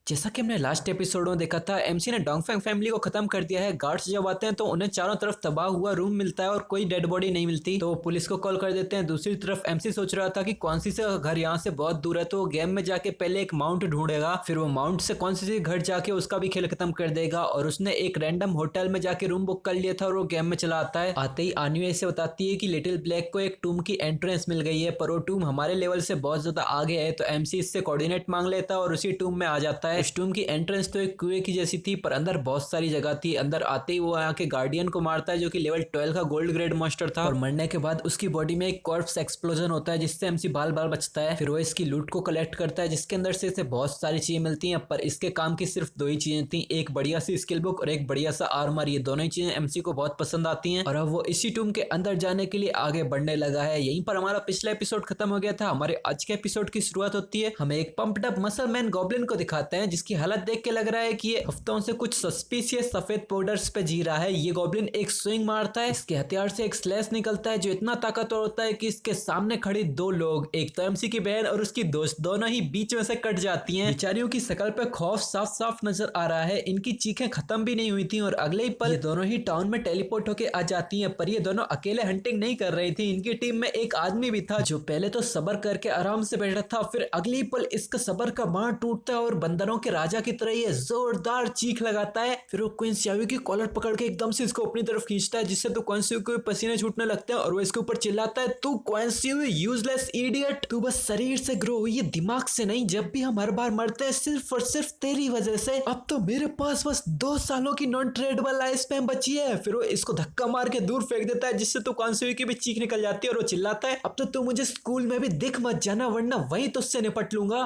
जैसा कि हमने लास्ट एपिसोड में देखा था, एमसी ने डोंगफेंग फैमिली को खत्म कर दिया है। गार्ड्स जब आते हैं तो उन्हें चारों तरफ तबाह हुआ रूम मिलता है और कोई डेड बॉडी नहीं मिलती, तो पुलिस को कॉल कर देते हैं। दूसरी तरफ एमसी सोच रहा था कि कौन सी से घर यहाँ से बहुत दूर है, तो वो गेम में जाके पहले एक माउंट ढूंढेगा, फिर वो माउंट से कौन सी घर जाके उसका भी खेल खत्म कर देगा। और उसने एक रैंडम होटल में जाके रूम बुक कर लिया था और वो गेम में चला आता है। आते ही आन्यू से बताती है कि लिटिल ब्लैक को एक टूम की एंट्रेंस मिल गई है, पर वो टूम हमारे लेवल से बहुत ज्यादा आगे है। तो एमसी इससे कोऑर्डिनेट मांग लेता है और उसी टूम में आ जाता है। उस टूम की एंट्रेंस तो एक कुएं की जैसी थी, पर अंदर बहुत सारी जगह थी। अंदर आते ही वो आके गार्डियन को मारता है, जो कि लेवल 12 का गोल्ड ग्रेड मॉन्स्टर था। और मरने के बाद उसकी बॉडी में एक कॉर्प्स एक्सप्लोजन होता है, जिससे एमसी बाल बाल बचता है। फिर वो इसकी लूट को कलेक्ट करता है, जिसके अंदर से इसे बहुत सारी चीजें मिलती हैं, पर इसके काम की सिर्फ दो ही चीजें थी, एक बढ़िया सी स्किल बुक और एक बढ़िया सा आर्मर। ये दोनों ही चीजें एमसी को बहुत पसंद आती हैं और अब वो इसी टूम के अंदर जाने के लिए आगे बढ़ने लगा है। यहीं पर हमारा पिछला एपिसोड खत्म हो गया था। हमारे आज के एपिसोड की शुरुआत होती है, हमें एक pumped up muscle man goblin को दिखाते हैं, जिसकी हालत देख के लग रहा है कि ये हफ्तों से कुछ सस्पिशियस सफेद पाउडर्स पे जी रहा है। ये गॉब्लिन एक स्विंग मारता है, इसके हथियार से एक स्लैश निकलता है जो इतना ताकतवर होता है कि इसके सामने खड़ी दो लोग, एक तो एमसी की बहन और उसकी दोस्त, दोनों ही बीच में से कट जाती हैं। बेचारियों की शक्ल पे खौफ साफ साफ नजर आ रहा है। इनकी चीखें खत्म भी नहीं हुई थी और अगले ही पल ये दोनों ही टाउन में टेलीपोर्ट होके आ जाती हैं। पर ये दोनों अकेले हंटिंग नहीं कर रही थी, इनकी टीम में एक आदमी भी था जो पहले तो सबर करके आराम से बैठा था, फिर अगले ही पल इसका सबर का बांध टूटता है और बंदरों के राजा की तरह ये जोरदार चीख लगाता है। फिर वो क्वीन शावी की कॉलर पकड़ के एकदम से इसको अपनी तरफ खींचता है, जिससे तो क्वीन शावी को पसीने छूटने लगते हैं और वो इसके ऊपर चिल्लाता है, तू क्वीन शावी यूजलेस इडियट, तू बस शरीर से ग्रो हुई है, दिमाग से नहीं। जब भी हम हर बार मरते हैं सिर्फ और सिर्फ तेरी वजह से। अब तो मेरे पास बस 2 सालों की नॉन ट्रेडेबल लाइफ स्पैन बची है। फिर वो इसको धक्का मार के दूर फेंक देता है, जिससे तो क्वीन शावी की भी चीख निकल जाती है और वो चिल्लाता है, अब तो तू मुझे स्कूल में भी दिख मत जाना, वरना वहीं तुझसे निपट लूंगा।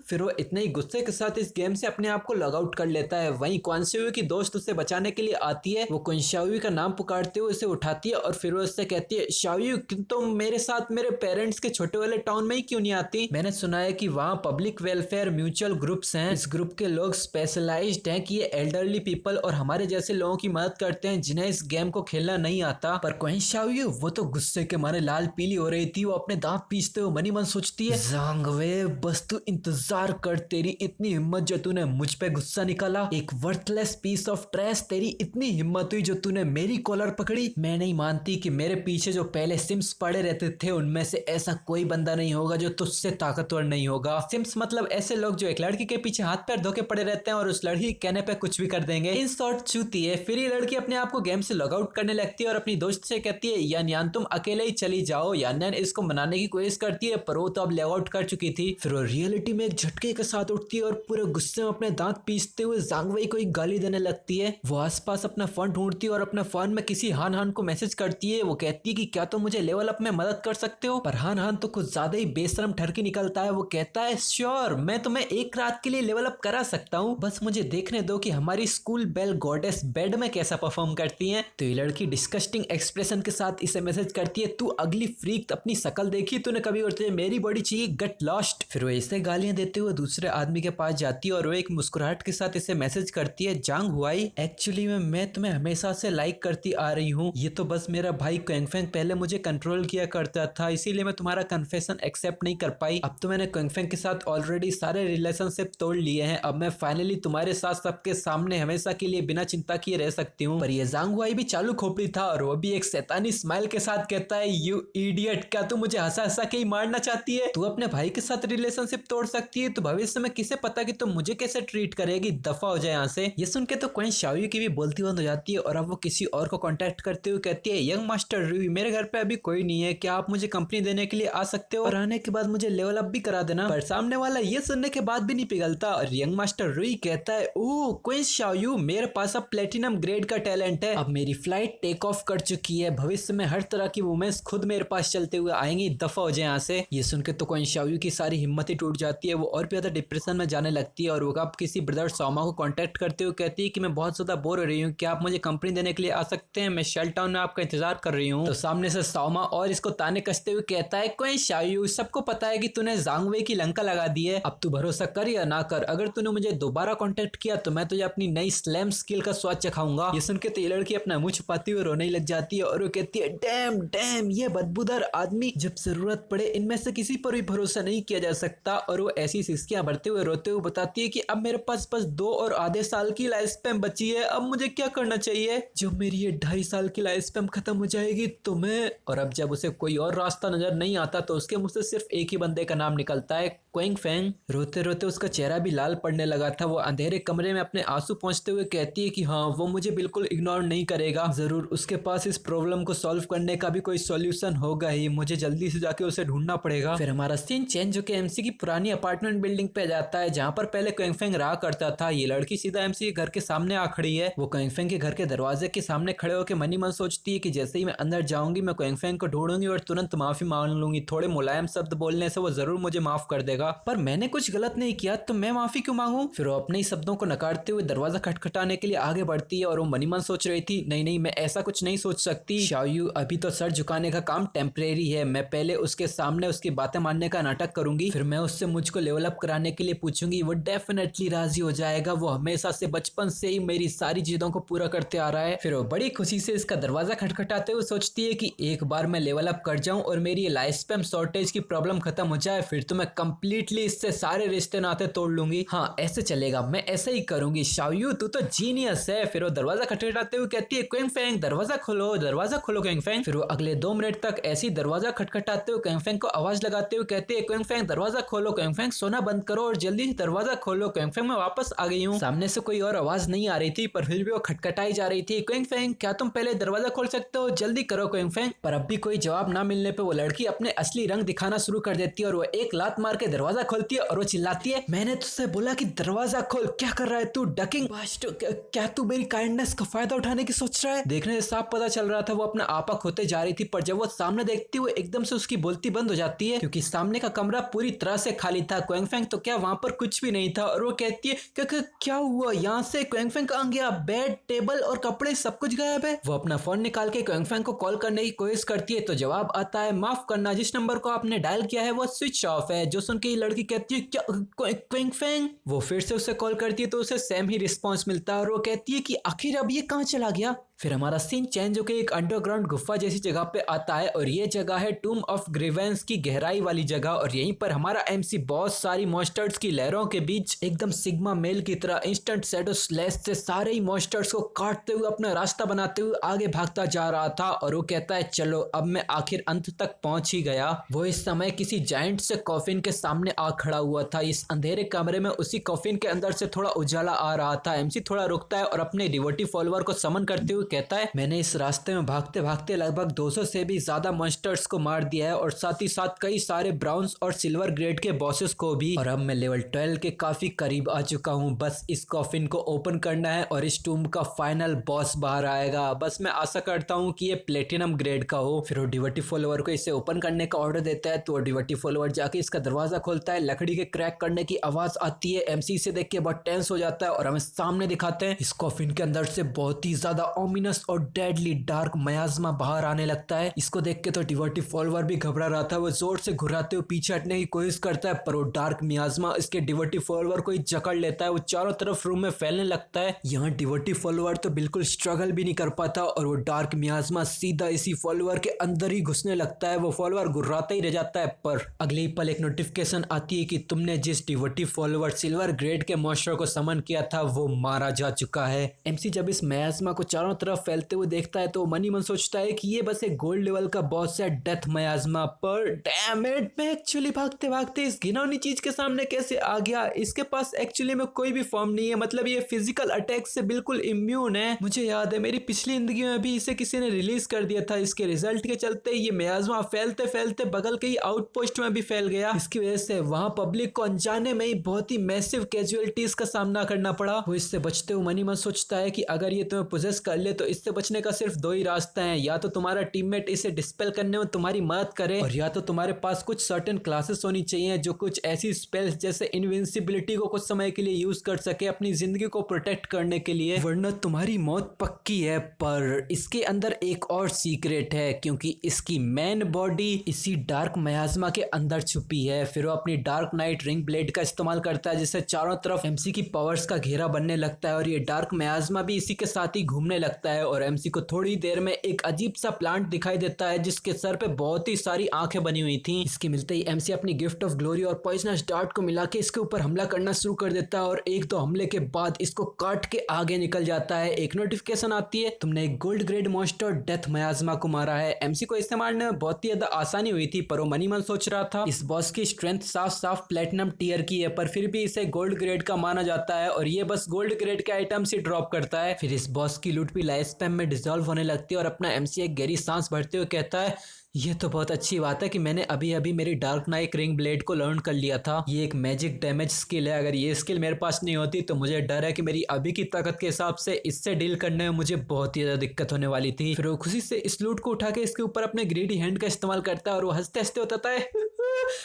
फिर वो इतने ही गुस्से के साथ इस गेम से अपने आप को लॉग आउट कर लेता है। वहीं क्वीन शावी की दोस्त उसे बचाने के लिए आती है। वो क्वीन शावी का नाम पुकारते हुए उसे उठाती है और फिर वो उससे कहती है, शावी तुम मेरे साथ मेरे पेरेंट्स के छोटे वाले टाउन में ही क्यों नहीं आती? मैंने सुना है कि वहाँ पब्लिक वेलफेयर म्यूचुअल ग्रुप्स हैं। इस ग्रुप के लोग स्पेशलाइज्ड हैं कि ये एल्डरली पीपल और हमारे जैसे लोगों की मदद करते हैं जिन्हें इस गेम को खेलना नहीं आता। पर क्वीन शावी वो तो गुस्से के मारे लाल पीली हो रही थी। वो अपने दांत पीसते हुए मनी मन सोचती है, जांग वे बस तू इंतजार कर, तेरी इतनी हिम्मत जो तूने मुझ पे गुस्सा निकाला, एक वर्थलेस पीस ऑफ ट्रैश, तेरी इतनी हिम्मत हुई जो तूने मेरी कॉलर पकड़ी। मैं नहीं मानती कि मेरे पीछे जो पहले सिम्स पड़े रहते थे उनमें से ऐसा कोई बंदा नहीं होगा जो तुझसे ताकतवर नहीं होगा। सिम्स मतलब ऐसे लोग जो एक लड़की के पीछे हाथ पैर धोके पड़े रहते हैं और उस लड़की कहने पे कुछ भी कर देंगे। इन शॉर्ट चूती है। फिर ये लड़की अपने आप को गेम से लॉग आउट करने लगती है और अपनी दोस्त से कहती है, यान तुम अकेले ही चली जाओ। यान इसको मनाने की कोशिश करती है, पर वो तो अब लॉग आउट कर चुकी थी। फिर वो रियलिटी में एक झटके के साथ उठती है और पूरे गुस्से में अपने दांत पीसते हुए जांग वई को एक गाली देने लगती है। वो आसपास अपना फोन ढूंढती है और अपने फोन में किसी हान हान को मैसेज करती है। वो कहती है कि क्या तुम मुझे लेवल अप में मदद कर सकते हो? पर हान हान तो कुछ ज्यादा ही बेशरम ठरकी निकलता है। वो कहता है, श्योर, मैं तुम्हें एक रात के लिए लेवल अप करा सकता हूँ, बस मुझे देखने दो कि हमारी स्कूल बेल गॉडेस बेड में कैसा परफॉर्म करती है। तो ये लड़की डिस्कस्टिंग एक्सप्रेशन के साथ इसे मैसेज करती है, तू अगली फ्रीक, अपनी शकल देखी तूने कभी? और तुझे मेरी बॉडी चाहिए, गेट लॉस्ट। फिर वो इसे गालियां देते हुए दूसरे आदमी के पास जाती है और वो एक मुस्कुराहट के साथ इसे मैसेज करती है, जांग हुआई, एक्चुअली मैं तुम्हें हमेशा से लाइक करती आ रही हूँ। ये तो बस मेरा भाई क्वेंगफेंग पहले मुझे कंट्रोल किया करता था, इसीलिए मैं तुम्हारा कन्फेशन एक्सेप्ट नहीं कर पाई। अब तो मैंने क्वेंगफेंग के साथ ऑलरेडी सारे रिलेशनशिप तोड़ लिए हैं। अब मैं फाइनली तुम्हारे साथ सबके सामने हमेशा के लिए बिना चिंता किए रह सकती हूँ। पर ये जांग हुआई भी चालू खोपड़ी था और वो भी एक शैतानी स्माइल के साथ कहता है, यू इडियट, क्या तू मुझे हंसा हंसा के ही मारना चाहती है? तू अपने भाई के साथ रिलेशनशिप तोड़ सकती है, तो भविष्य में किसे पता कि तुम मुझे कैसे ट्रीट करेगी, दफा हो जाए यहाँ से। ये सुन के तो क्वीन शावी की भी बोलती बंद हो जाती है और अब वो किसी और को कांटेक्ट करते हुए कहती है, यंग मास्टर रूई, मेरे घर पे अभी कोई नहीं है, क्या आप मुझे कंपनी देने के लिए आ सकते हो? और आने के बाद मुझे लेवल अप भी करा देना। पर सामने वाला ये सुनने के बाद भी नहीं पिघलता और यंग मास्टर रूई कहता है, ओह क्वीन शावी, मेरे पास अब प्लेटिनम ग्रेड का टैलेंट है, अब मेरी फ्लाइट टेक ऑफ कर चुकी है, भविष्य में हर तरह की वुमेन्स खुद मेरे पास चलते हुए आएंगी, दफा हो जाए यहाँ से। ये सुन के तो क्वीन शावी की सारी हिम्मत ही टूट जाती है। वो और भी ज्यादा डिप्रेशन में जाने लगती है और वो अब किसी ब्रदर सौमा को कांटेक्ट करते हुए कहती है कि मैं बहुत ज्यादा बोर हो रही हूँ, क्या आप मुझे कंपनी देने के लिए आ सकते हैं? मैं शेल टाउन में आपका इंतजार कर रही हूँ। तो सामने से सौमा और इसको ताने कसते हुए कहता है, क्वीन शावी, सबको पता है कि तूने जांग वई की लंका लगा दी है, अब तू भरोसा कर या ना कर, अगर तूने मुझे दोबारा कांटेक्ट किया तो मैं तुझे अपनी नई स्लैम स्किल का स्वाद चखाऊंगा। ये सुन के तो ये लड़की अपना मुंह छुपाती हुए रोने लग जाती है और वो कहती है, डैम डैम, ये बदबूदार आदमी, जब जरूरत पड़े इनमें से किसी पर भी भरोसा नहीं किया जा सकता। और वो ऐसी सिसकियां भरते हुए रोते हुए बताती बताती है कि अब मेरे पास बस 2 और आधे साल की लाइफ स्पैन बची है, अब मुझे क्या करना चाहिए। जब मेरी ये 2.5 साल की लाइफ स्पैन खत्म हो जाएगी तो मैं, और अब जब उसे कोई और रास्ता नजर नहीं आता तो उसके मुंह से सिर्फ एक ही बंदे का नाम निकलता है, क्वेंग फेंग। रोते रोते उसका चेहरा भी लाल पड़ने लगा था। वो अंधेरे कमरे में अपने आंसू पोंछते हुए कहती है कि हाँ, वो मुझे बिल्कुल इग्नोर नहीं करेगा, जरूर उसके पास इस प्रॉब्लम को सॉल्व करने का भी कोई सॉल्यूशन होगा ही, मुझे जल्दी से जाके उसे ढूंढना पड़ेगा। फिर हमारा सीन चेंज होकर एमसी की पुरानी अपार्टमेंट बिल्डिंग पे जाता है जहाँ पर पहले क्वेंग फेंग रहा करता था। ये लड़की सीधा एमसी के घर के सामने आ खड़ी है। वो क्वेंग फेंग के घर के दरवाजे के सामने खड़े होकर मनी मन सोचती है कि जैसे ही मैं अंदर जाऊंगी मैं क्वेंग फेंग को ढूंढूंगी और तुरंत माफी मांग लूंगी। थोड़े मुलायम शब्द बोलने से वो जरूर मुझे माफ कर देगा, पर मैंने कुछ गलत नहीं किया तो मैं माफी क्यों मांगू। फिर वो अपने ही शब्दों को नकारते हुए दरवाजा खटखटाने के लिए आगे बढ़ती है और वो मनी मन सोच रही थी, नहीं नहीं, मैं ऐसा कुछ नहीं सोच सकती। शाओयू, अभी तो सर झुकाने का काम टेम्परेरी है, मैं पहले उसके सामने उसकी बातें मानने का नाटक करूंगी, फिर मैं उससे मुझको लेवल अप कराने के लिए पूछूंगी, वो डेफिनेटली राजी हो जाएगा। वो हमेशा से बचपन से ही मेरी सारी चीजों को पूरा करते आ रहा है। फिर वो बड़ी खुशी से इसका दरवाजा खटखटाते हुए सोचती है कि एक बार मैं लेवल अप कर जाऊं और मेरी लाइफ स्पैन शॉर्टेज की प्रॉब्लम खत्म हो जाए, फिर तो मैं कंप्लीटली इससे सारे रिश्ते नाते तोड़ लूंगी। हाँ, ऐसे चलेगा, मैं ऐसे ही करूंगी। शाओयू, तू तो जीनियस है। फिर वो दरवाजा खटखटाते हुए कहती है, क्वेंग फेंग दरवाजा खोलो, दरवाजा खोलो क्वेंग फेंग। फिर वो अगले 2 मिनट तक ऐसी दरवाजा खटखटाते हुए क्वेंग फेंग को आवाज लगाते हुए कहती है, क्वेंग फेंग दरवाजा खोलो, क्वेंग फेंग सोना बंद करो और जल्दी से दरवाजा खोलो, क्वेंग फेंग मैं वापस आ गई हूँ। सामने से कोई और आवाज नहीं आ रही थी पर फिर भी वो खटखटाई जा रही थी, क्वेंग फेंग क्या तुम पहले दरवाजा खोल सकते हो, जल्दी करो क्वेंग फेंग। पर अब भी कोई जवाब ना मिलने पे वो लड़की अपने असली रंग दिखाना शुरू कर देती है और वो एक लात मार के दरवाजा खोलती है और वो चिल्लाती है, मैंने तुझसे बोला कि दरवाजा खोल, क्या कर रहा है तू डकिंग बास्टर्ड, क्या तू मेरी काइंडनेस का फायदा उठाने की सोच रहा है। देखने से साफ पता चल रहा था वो अपना आपा खोते जा रही थी, पर जब वो सामने देखती हुई एकदम से उसकी बोलती बंद हो जाती है क्योंकि सामने का कमरा पूरी तरह से खाली था। क्वेंग फेंग तो क्या वहां पर कुछ भी नहीं था और वो कहती है क्या हुआ यहाँ से, क्वेंग फेंग कहाँ गया, बेड टेबल और कपड़े सब कुछ गायब है। वो अपना फोन निकाल के क्वेंग फेंग को कॉल करने की कोशिश करती है तो जवाब आता है, माफ करना, जिस नंबर को आपने डायल किया है वो स्विच ऑफ है। जो सुन के ये लड़की कहती है, क्या क्वेंग फेंग। वो फिर से उसे कॉल करती है तो उसे सेम ही रिस्पॉन्स मिलता है और वो कहती है कि आखिर अब ये कहाँ चला गया। फिर हमारा सीन चेंज होकर एक अंडरग्राउंड गुफा जैसी जगह पे आता है और ये जगह है टूम ऑफ ग्रीवेंस की गहराई वाली जगह और यहीं पर हमारा एमसी बहुत सारी मॉन्स्टर्स की लहरों के बीच एकदम सिग्मा मेल की तरह इंस्टेंट शैडो स्लैश से सारे ही मॉन्स्टर्स को काटते हुए अपना रास्ता बनाते हुए आगे भागता जा रहा था और वो कहता है, चलो अब मैं आखिर अंत तक पहुंच ही गया। वो इस समय किसी जायंट से कॉफिन के सामने आ खड़ा हुआ था। इस अंधेरे कमरे में उसी कॉफिन के अंदर से थोड़ा उजाला आ रहा था। एमसी थोड़ा रुकता है और अपने डिवोटी फॉलोअर को समन करते हुए कहता है, मैंने इस रास्ते में भागते भागते लगभग 200 से भी ज्यादा मॉन्स्टर्स को मार दिया है और साथ ही साथ कई सारे ब्राउन्स और सिल्वर ग्रेड के बॉसेस को भी, और अब मैं लेवल 12 के काफी करीब आ चुका हूँ। बस इस कॉफिन को ओपन करना है और इस टूम का फाइनल बॉस बाहर आएगा। बस मैं आशा करता हूँ कि ये प्लेटिनम ग्रेड का हो। फिर वो डिवोटी फॉलोअर को इसे ओपन करने का ऑर्डर देता है तो डिवोटी फॉलोअर जाके इसका दरवाजा खोलता है। लकड़ी के क्रैक करने की आवाज आती है। एमसी से देख के बहुत टेंस हो जाता है और हमें सामने दिखाते हैं इस कॉफिन के अंदर से बहुत ही ज्यादा ओमिनस और डेडली डार्क मयाजमा बाहर आने लगता है। इसको देख के तो डिवोटी फॉलोअर भी घबरा रहा था। वो जोर से घुराते हुए पीछे हटने की कोशिश करता है पर वो डार्क मियाजमा इसके डिवोटी फॉलोअर को ही जकड़ लेता है। वो चारों तरफ रूम में फैलने लगता है। यहाँ डिवोटी फॉलोअर तो बिल्कुल स्ट्रगल भी नहीं कर पाता और वो डार्क मियाजमा सीधा इसी फॉलोअर के अंदर ही घुसने लगता है। वो फॉलोअर घुर्राता ही रह जाता है पर अगले ही पल एक नोटिफिकेशन आती है कि तुमने जिस डिवोटी फॉलोअर सिल्वर ग्रेड के मॉन्स्टर को समन किया था वो मारा जा चुका है। एमसी जब इस मियाजमा को चारों तरफ फैलते हुए देखता है तो मनी मन सोचता है कि ये बस एक गोल्ड लेवल का बॉस है डेथ मियाजमा, पर डैम इट, मैं एक्चुअली भागते भागते इस घिनौनी चीज के सामने कैसे आ गया। इसके पास एक्चुअली में कोई भी फॉर्म नहीं है, मतलब ये फिजिकल अटैक से बिल्कुल इम्यून है। मुझे याद है मेरी पिछली जिंदगी में भी इसे किसी ने रिलीज कर दिया था। इसके रिजल्ट के चलते ये मियाजमा फैलते फैलते बगल के ही आउटपोस्ट में भी फैल गया। इसकी वजह से वहां पब्लिक को अनजाने में ही बहुत ही मैसिव कैजुअलिटीज का सामना करना पड़ा। वो इससे बचते हुए मनी मन सोचता है कि अगर ये तुम्हें पोजेस कर ले तो इससे बचने का सिर्फ 2 ही रास्ता है, या तो तुम्हारा टीममेट इसे डिस्पेल करने में तुम्हारी मदद करे और या तो तुम्हारे पास कुछ सर्टेन क्लासेस होनी चाहिए जो कुछ ऐसी स्पेल्स जैसे इनविंसिबिलिटी को कुछ समय के लिए यूज कर सके अपनी जिंदगी को प्रोटेक्ट करने के लिए, वरना तुम्हारी मौत पक्की है। पर इसके अंदर एक और सीक्रेट है क्योंकि इसकी मेन बॉडी इसी डार्क मियाजमा के अंदर छुपी है। फिर वो अपनी डार्क नाइट रिंग ब्लेड का इस्तेमाल करता है जिससे चारों तरफ एमसी की पावर्स का घेरा बनने लगता है और ये डार्क मियाजमा भी इसी के साथ ही घूमने लगता लगता है और एमसी को थोड़ी देर में एक अजीब सा प्लांट दिखाई देता है जिसके सर पे बहुत ही सारी आंखें बनी हुई थी। इसके मिलते ही एमसी अपनी गिफ्ट ऑफ ग्लोरी और पॉइजनस डार्ट को मिला के इसके ऊपर हमला करना शुरू कर देता है और एक दो हमले के बाद इसको काट के आगे निकल जाता है। एक नोटिफिकेशन आती है, तुमने एक गोल्ड ग्रेड मॉन्स्टर डेथ मयाजमा को मारा है। एमसी को इसे मारने में बहुत ही ज्यादा आसानी हुई थी, पर वो मनी मन सोच रहा था इस बॉस की स्ट्रेंथ साफ साफ प्लेटिनम टीयर की है, पर फिर भी इसे गोल्ड ग्रेड का माना जाता है और ये बस गोल्ड ग्रेड के आइटम्स ही ड्रॉप करता है। फिर इस बॉस की लूट भी लाइफ स्पैम में डिसॉल्व होने लगती है और अपना एमसी एक गहरी सांस भरते हुए कहता है, ये तो बहुत अच्छी बात है कि मैंने अभी अभी मेरी डार्क नाइट रिंग ब्लेड को लर्न कर लिया था। ये एक मैजिक डैमेज स्किल है, अगर ये स्किल मेरे पास नहीं होती तो मुझे डर है कि मेरी अभी की ताकत के हिसाब से इससे डील करने में मुझे बहुत ही ज्यादा दिक्कत होने वाली थी। फिर वो खुशी से इस लूट को उठा के इसके ऊपर अपने ग्रीडी हैंड का इस्तेमाल करता है और वो हंसते हंसते होता है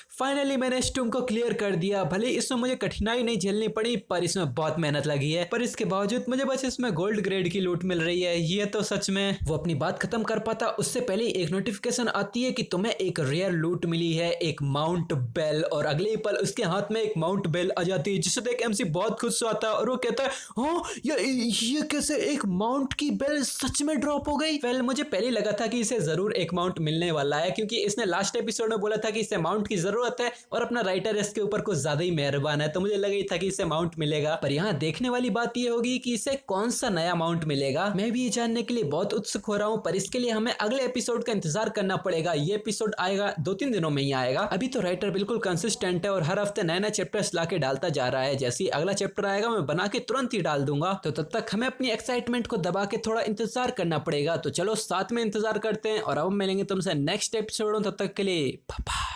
फाइनली मैंने इस टूम को क्लियर कर दिया। भले इसमें मुझे कठिनाई नहीं झेलनी पड़ी, पर इसमें बहुत मेहनत लगी है, पर इसके बावजूद मुझे बस इसमें गोल्ड ग्रेड की लूट मिल रही है। ये तो सच में। वो अपनी बात खत्म कर पाता उससे पहले एक नोटिफिकेशन आती है कि तुम्हें एक रेयर लूट मिली है, एक माउंट बेल, और अगले ही पल उसके हाथ में एक माउंट बेल आ जाती है जिसे देख एमसी बहुत खुश होता है और वो कहता है, हाँ ये कैसे एक माउंट की बेल सच में ड्रॉप हो गई। वेल मुझे पहले लगा था कि इसे जरूर एक माउंट मिलने वाला है, क्योंकि इसने लास्ट एपिसोड में बोला था कि इसे माउंट की जरूरत है और अपना राइटर इसके ऊपर कुछ ज्यादा ही मेहरबान है, तो मुझे लगा ही था कि इसे माउंट मिलेगा। पर यहाँ देखने वाली बात ये होगी कि इसे कौन सा नया माउंट मिलेगा। मैं भी ये जानने के लिए बहुत उत्सुक हो रहा हूँ, पर इसके लिए हमें अगले एपिसोड का इंतजार करना पड़ेगा। ये एपिसोड आएगा 2-3 दिनों में ही आएगा। अभी तो राइटर बिल्कुल कंसिस्टेंट है और हर हफ्ते नए नए चैप्टर्स लाके डालता जा रहा है। जैसे ही अगला चैप्टर आएगा मैं बना के तुरंत ही डाल दूंगा, तो तब तक हमें अपनी एक्साइटमेंट को दबा के थोड़ा इंतजार करना पड़ेगा। तो चलो साथ में इंतजार करते हैं और अब मिलेंगे तुमसे नेक्स्ट एपिसोड। तब तक के लिए बाय।